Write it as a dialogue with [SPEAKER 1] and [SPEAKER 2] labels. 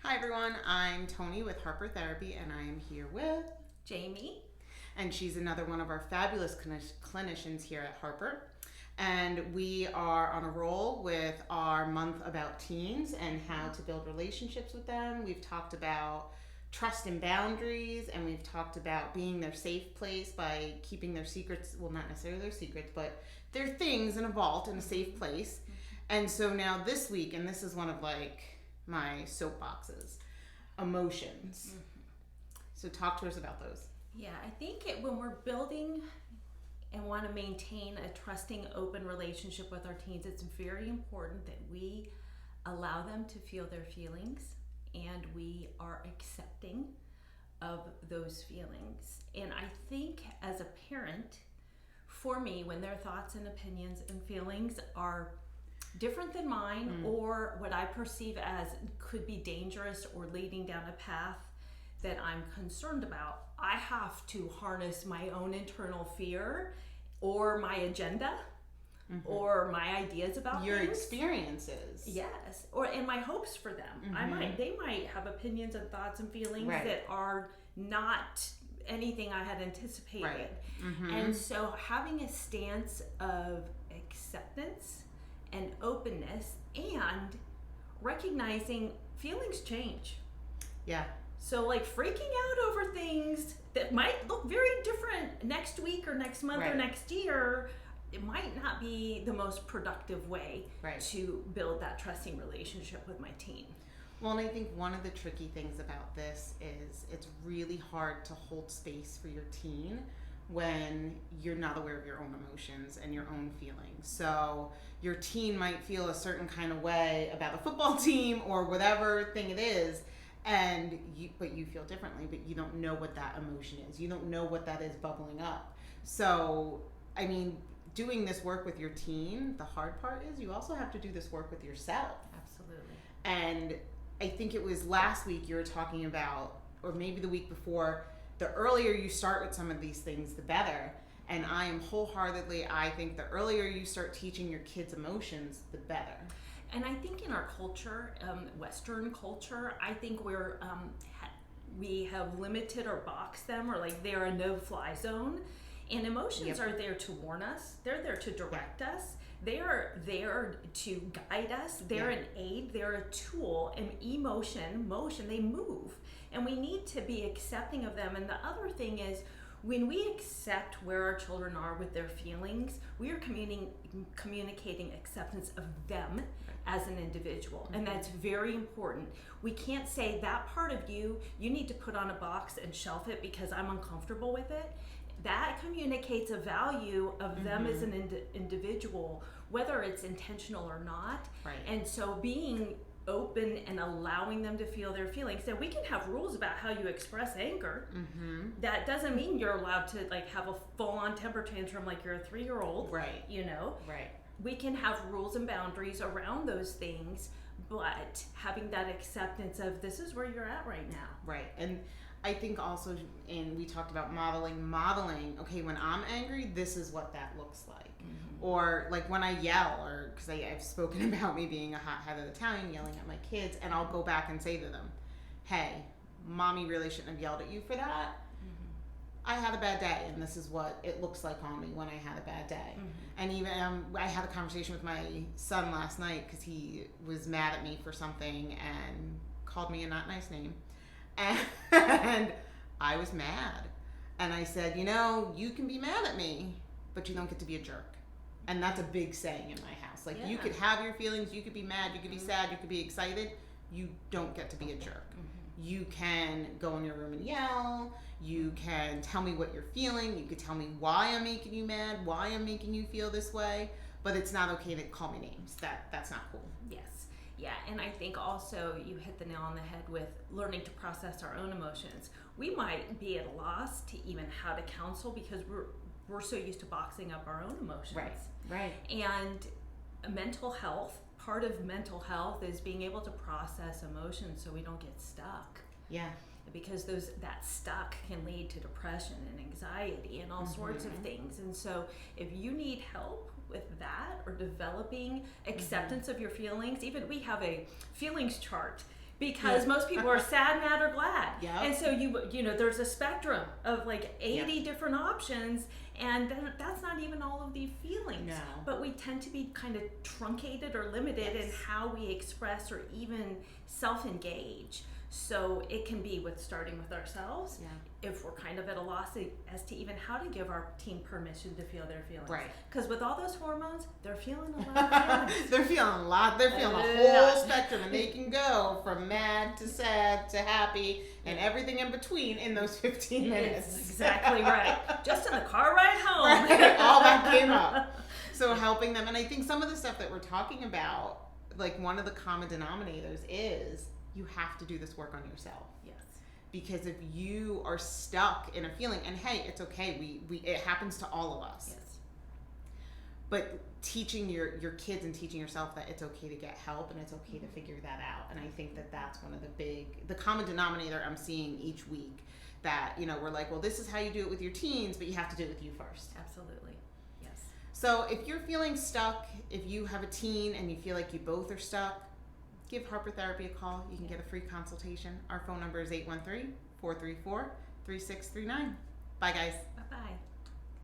[SPEAKER 1] Hi everyone, I'm Tony with Harper Therapy and I am here with
[SPEAKER 2] Jamie.
[SPEAKER 1] And she's another one of our fabulous clinicians here at Harper. And we are on a roll with our month about teens and how to build relationships with them. We've talked about trust and boundaries, and we've talked about being their safe place by keeping their secrets, well, not necessarily their secrets, but their things in a vault in a safe place. And so now this week, and this is one of my soapboxes, emotions. So talk to us about those.
[SPEAKER 2] Yeah, I think when we're building and want to maintain a trusting, open relationship with our teens, it's very important that we allow them to feel their feelings and we are accepting of those feelings. And I think as a parent, for me, when their thoughts and opinions and feelings are different than mine or what I perceive as could be dangerous or leading down a path that I'm concerned about, I have to harness my own internal fear or my agenda or my ideas about
[SPEAKER 1] your
[SPEAKER 2] things.
[SPEAKER 1] experiences.
[SPEAKER 2] Yes, and my hopes for them. They might have opinions and thoughts and feelings that are not anything I had anticipated.
[SPEAKER 1] Right.
[SPEAKER 2] And so having a stance of acceptance and openness and recognizing feelings change.
[SPEAKER 1] Yeah.
[SPEAKER 2] So like freaking out over things that might look very different next week or next month or next year, it might not be the most productive way to build that trusting relationship with my teen.
[SPEAKER 1] Well, and I think one of the tricky things about this is it's really hard to hold space for your teen when you're not aware of your own emotions and your own feelings. So your teen might feel a certain kind of way about a football team or whatever thing it is, but you feel differently, but you don't know what that emotion is. You don't know what that is bubbling up. So, I mean, doing this work with your teen, the hard part is you also have to do this work with yourself.
[SPEAKER 2] Absolutely.
[SPEAKER 1] And I think it was last week you were talking about, or maybe the week before, the earlier you start with some of these things, the better. And I think the earlier you start teaching your kids emotions, the better.
[SPEAKER 2] And I think in our culture, Western culture, I think we have limited or boxed them, or like they're a no-fly zone. And emotions are there to warn us. They're there to direct us. They are there to guide us. They're an aid. They're a tool. And motion, they move. And we need to be accepting of them. And the other thing is, when we accept where our children are with their feelings, we are communicating acceptance of them as an individual. And that's very important. We can't say that part of you need to put on a box and shelf it because I'm uncomfortable with it. That communicates a value of them as an individual, whether it's intentional or not.
[SPEAKER 1] Right.
[SPEAKER 2] And so being open and allowing them to feel their feelings. Now we can have rules about how you express anger. That doesn't mean you're allowed to like have a full-on temper tantrum like you're a 3-year-old.
[SPEAKER 1] Right. Right.
[SPEAKER 2] We can have rules and boundaries around those things, but having that acceptance of this is where you're at right now.
[SPEAKER 1] Right. And I think also, and we talked about modeling, okay, when I'm angry, this is what that looks like. Or like when I yell, or because I've spoken about me being a hot-headed Italian, yelling at my kids, and I'll go back and say to them, hey, mommy really shouldn't have yelled at you for that. I had a bad day, and this is what it looks like on me when I had a bad day. And even I had a conversation with my son last night because he was mad at me for something and called me a not nice name. And I was mad. And I said, you can be mad at me, but you don't get to be a jerk. And that's a big saying in my house. Like, you could have your feelings, you could be mad, you could be sad, you could be excited. You don't get to be a jerk. You can go in your room and yell. You can tell me what you're feeling. You could tell me why I'm making you mad, why I'm making you feel this way. But it's not okay to call me names. That's not cool.
[SPEAKER 2] Yes. Yeah, and I think also you hit the nail on the head with learning to process our own emotions. We might be at a loss to even how to counsel because we're so used to boxing up our own emotions.
[SPEAKER 1] Right.
[SPEAKER 2] And mental health, part of mental health is being able to process emotions so we don't get stuck.
[SPEAKER 1] Yeah.
[SPEAKER 2] Because that stuck can lead to depression and anxiety and all sorts of things. And so if you need help with that or developing acceptance of your feelings, even we have a feelings chart because most people are sad, mad, or glad.
[SPEAKER 1] Yep.
[SPEAKER 2] And so you know, there's a spectrum of like 80 different options, and that's not even all of the feelings.
[SPEAKER 1] No.
[SPEAKER 2] But we tend to be kind of truncated or limited in how we express or even self-engage. So it can be with starting with ourselves. If we're kind of at a loss as to even how to give our team permission to feel their feelings.
[SPEAKER 1] Right.
[SPEAKER 2] Because with all those hormones, they're feeling a lot of feelings.
[SPEAKER 1] They're feeling a lot. They're feeling a whole spectrum, and they can go from mad to sad to happy and everything in between in those 15 minutes.
[SPEAKER 2] It's exactly right. Just in the car ride home.
[SPEAKER 1] Right. All that came up. So helping them, and I think some of the stuff that we're talking about, like one of the common denominators is you have to do this work on yourself.
[SPEAKER 2] Yes.
[SPEAKER 1] Because if you are stuck in a feeling, and hey, it's okay, we it happens to all of us.
[SPEAKER 2] Yes.
[SPEAKER 1] But teaching your kids and teaching yourself that it's okay to get help and it's okay to figure that out. And I think that that's one of the common denominator I'm seeing each week, that, you know, we're like, well, this is how you do it with your teens, but you have to do it with you first.
[SPEAKER 2] Absolutely. Yes.
[SPEAKER 1] So if you're feeling stuck, if you have a teen and you feel like you both are stuck, give Harper Therapy a call. You can get a free consultation. Our phone number is 813-434-3639. Bye, guys.
[SPEAKER 2] Bye-bye.